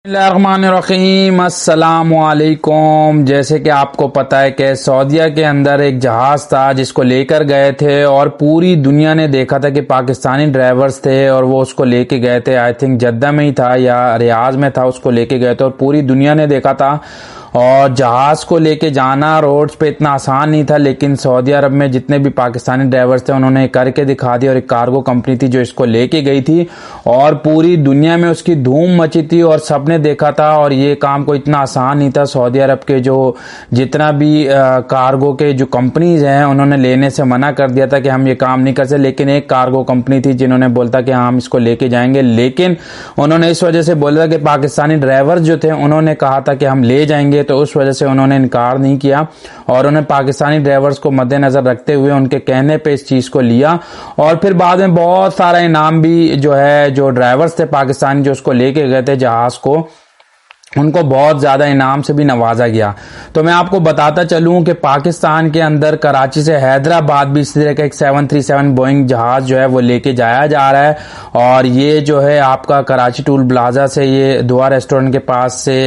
बिस्मिल्लाहिर्रहमानिर्रहीम, अस्सलामुअलैकुम। जैसे कि आपको पता है कि सऊदीया के अंदर एक जहाज था जिसको लेकर गए थे और पूरी दुनिया ने देखा था कि पाकिस्तानी ड्राइवर्स थे और वो उसको लेके गए थे। आई थिंक जद्दा में ही था या रियाज में था, उसको लेके गए थे और पूरी दुनिया ने देखा था। और जहाज को लेके जाना रोड्स पे इतना आसान नहीं था, लेकिन सऊदी अरब में जितने भी पाकिस्तानी ड्राइवर्स थे उन्होंने करके दिखा दिया। और एक कार्गो कंपनी थी जो इसको लेके गई थी और पूरी दुनिया में उसकी धूम मची थी और सबने देखा था। और ये काम को इतना आसान नहीं था। सऊदी अरब के जो जितना भी कार्गो के जो कंपनीज हैं उन्होंने लेने से मना कर दिया था कि हम ये काम नहीं कर सकते, लेकिन एक कार्गो कंपनी थी जिन्होंने बोलता कि हम इसको लेके जाएंगे। लेकिन उन्होंने इस वजह से बोला था कि पाकिस्तानी ड्राइवर्स जो थे उन्होंने कहा था कि हम ले जाएंगे, तो उस वजह से उन्होंने इनकार नहीं किया और उन्हें पाकिस्तानी ड्राइवर्स को मद्देनजर रखते हुए उनके कहने पे इस चीज को लिया। और फिर बाद में बहुत सारा इनाम भी जो है, जो ड्राइवर्स थे पाकिस्तानी जो उसको लेके गए थे जहाज को, उनको बहुत ज्यादा इनाम से भी नवाजा गया। तो मैं आपको बताता चलूं कि पाकिस्तान के अंदर कराची से हैदराबाद भी इस तरह का एक 737 बोइंग जहाज जो है वो लेके जाया जा रहा है। और ये जो है आपका कराची टूल प्लाजा से ये दुआ रेस्टोरेंट के पास से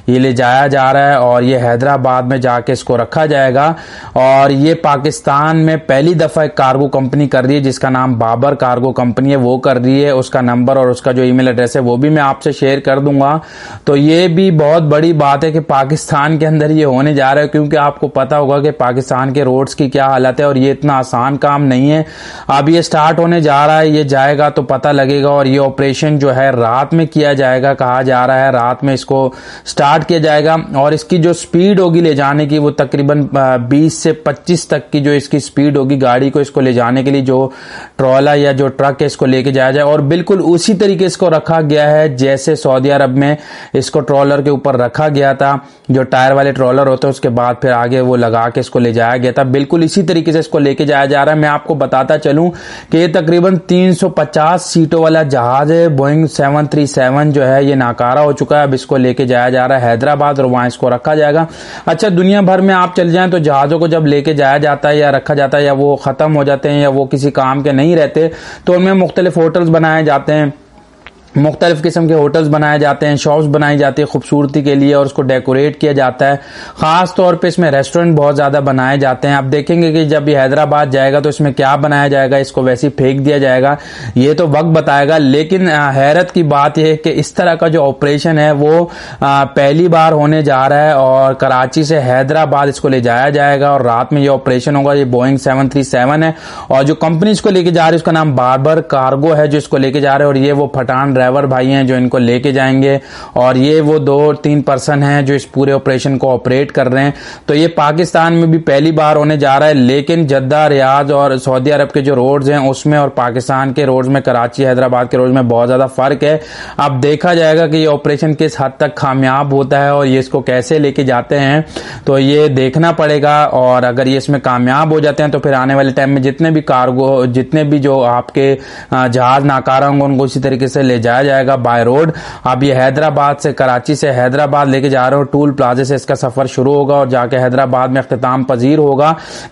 ये ले जाया जा रहा है और ये हैदराबाद में जाके इसको रखा जाएगा। और ये पाकिस्तान में पहली दफा एक कार्गो कंपनी कर रही है जिसका नाम बाबर कार्गो कंपनी है, वो कर रही है। उसका नंबर और उसका जो ईमेल एड्रेस है वो भी मैं आपसे शेयर कर दूंगा। तो ये भी बहुत बड़ी बात है कि पाकिस्तान के अंदर ये होने जा रहा है, क्योंकि आपको पता होगा कि पाकिस्तान के रोड्स की क्या हालत है और ये इतना आसान काम नहीं है। अब ये स्टार्ट होने जा रहा है, ये जाएगा तो पता लगेगा। और ये ऑपरेशन जो है रात में किया जाएगा, कहा जा रहा है रात में इसको स्टार्ट किया जाएगा। और इसकी जो स्पीड होगी ले जाने की वो तकरीबन 20 से 25 तक की जो इसकी स्पीड होगी गाड़ी को इसको ले जाने के लिए, जो ट्रॉला या जो ट्रक है इसको लेके जाया जाए। और बिल्कुल उसी तरीके इसको रखा गया है जैसे सऊदी अरब में इसको ट्रॉलर के ऊपर रखा गया था, जो टायर वाले ट्रॉलर होते हैं उसके बाद फिर आगे वो लगा के इसको ले जाया गया था। बिल्कुल इसी तरीके से इसको लेके जाया जा रहा है। मैं आपको बताता चलूं कि ये तकरीबन 350 सीटों वाला जहाज है। बोइंग 737 जो है ये नाकारा हो चुका है। अब इसको लेके जाया जा रहा है हैदराबाद और वहां इसको रखा जाएगा। अच्छा, दुनिया भर में आप चल जाएं तो जहाजों को जब लेके जाया जाता है या रखा जाता है या वो खत्म हो जाते हैं या वो किसी काम के नहीं रहते तो उनमें मुख्तलिफ होटल्स बनाए जाते हैं, मुख्तलिफ किस्म के होटल्स बनाए जाते हैं, शॉप्स बनाई जाती है खूबसूरती के लिए और उसको डेकोरेट किया जाता है। खास तौर पे इसमें रेस्टोरेंट बहुत ज्यादा बनाए जाते हैं। आप देखेंगे कि जब ये हैदराबाद जाएगा तो इसमें क्या बनाया जाएगा, इसको वैसे ही फेंक दिया जाएगा, ये तो वक्त बताएगा। लेकिन हैरत की बात यह है कि इस तरह का जो ऑपरेशन है वो पहली बार होने जा रहा है और कराची से हैदराबाद इसको ले जाया जाएगा और रात में ये ऑपरेशन होगा। ये बोइंग 737 है और जो कंपनी इसको लेके जा रही है उसका नाम बाबर कार्गो है जो इसको लेके जा रहे हैं। और ये वो पठान ड्राइवर भाई हैं जो इनको लेके जाएंगे और ये वो 2-3 पर्सन हैं जो इस पूरे ऑपरेशन को ऑपरेट कर रहे हैं। तो ये पाकिस्तान में भी पहली बार होने जा रहा है, लेकिन जद्दा, रियाज और सऊदी अरब के जो रोड्स हैं उसमें और पाकिस्तान के रोड्स में, कराची हैदराबाद के रोड्स में बहुत ज्यादा फर्क है। अब देखा जाएगा कि ये ऑपरेशन किस हद तक कामयाब होता है और ये इसको कैसे लेके जाते हैं, तो ये देखना पड़ेगा। और अगर ये इसमें कामयाब हो जाते हैं तो फिर आने वाले टाइम में जितने भी कार्गो, जितने भी जो आपके जहाज नाकारा होंगे उनको इसी तरीके से ले जाया जाएगा बाय रोड। अब ये हैदराबाद से, कराची से हैदराबाद लेके जा रहे हो, टूल प्लाजे से इसका सफर शुरू होगा और जाके हैदराबाद में इख्तिताम पजीर होगा।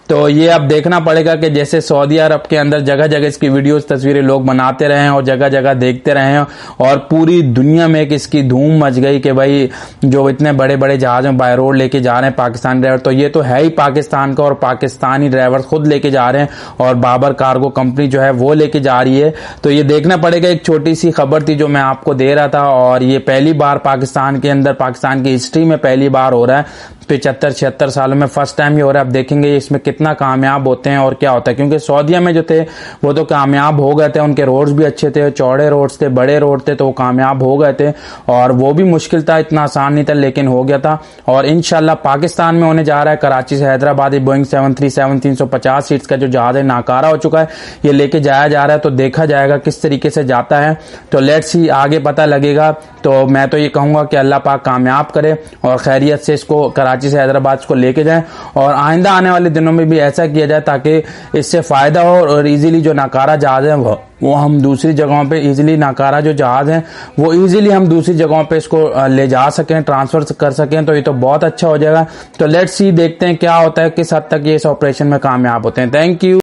तो ये अब देखना पड़ेगा कि जैसे सऊदी अरब के अंदर जगह जगह इसकी वीडियोस, तस्वीरें लोग बनाते रहे और जगह जगह देखते रहे और पूरी दुनिया में इसकी धूम मच गई कि भाई जो इतने बड़े बड़े जहाज में बाय रोड लेके जा रहे हैं पाकिस्तानी ड्राइवर, तो ये तो है ही पाकिस्तान का और पाकिस्तानी ड्राइवर खुद लेके जा रहे हैं और बाबर कार्गो कंपनी जो है वो लेके जा रही है। तो ये देखना पड़ेगा। एक छोटी सी खबर थी जो मैं आपको दे रहा था और ये पहली बार पाकिस्तान के अंदर, पाकिस्तान की हिस्ट्री में पहली बार हो रहा है। 75-76 सालों में फर्स्ट टाइम ही हो रहा है। अब देखेंगे इसमें कितना कामयाब होते हैं और क्या होता है, क्योंकि सऊदीया में जो थे वो तो कामयाब हो गए थे, उनके रोड्स भी अच्छे थे, चौड़े रोड्स थे, बड़े रोड थे, तो वो कामयाब हो गए थे। और वो भी मुश्किल था, इतना आसान नहीं था, लेकिन हो गया था। और इंशाल्लाह पाकिस्तान में होने जा रहा है कराची से हैदराबाद बोइंग 737 350 सीट्स का जो जहाज है नाकारा हो चुका है, ये लेके जाया जा रहा है। तो देखा जाएगा किस तरीके से जाता है, तो लेट्स सी, आगे पता लगेगा। तो मैं तो ये कहूंगा कि अल्लाह पाक कामयाब करे और खैरियत से इसको कराची से हैदराबाद को लेके जाएं और आइंदा आने वाले दिनों में भी ऐसा किया जाए ताकि इससे फायदा हो और इजीली जो नाकारा जहाज है वो हम दूसरी जगहों पे इजीली, नाकारा जो जहाज है वो इजीली हम दूसरी जगहों पे इसको ले जा सकें, ट्रांसफर कर सकें, तो ये तो बहुत अच्छा हो जाएगा। तो लेट्स सी, देखते हैं क्या होता है, किस हद तक ये इस ऑपरेशन में कामयाब होते हैं। Thank you.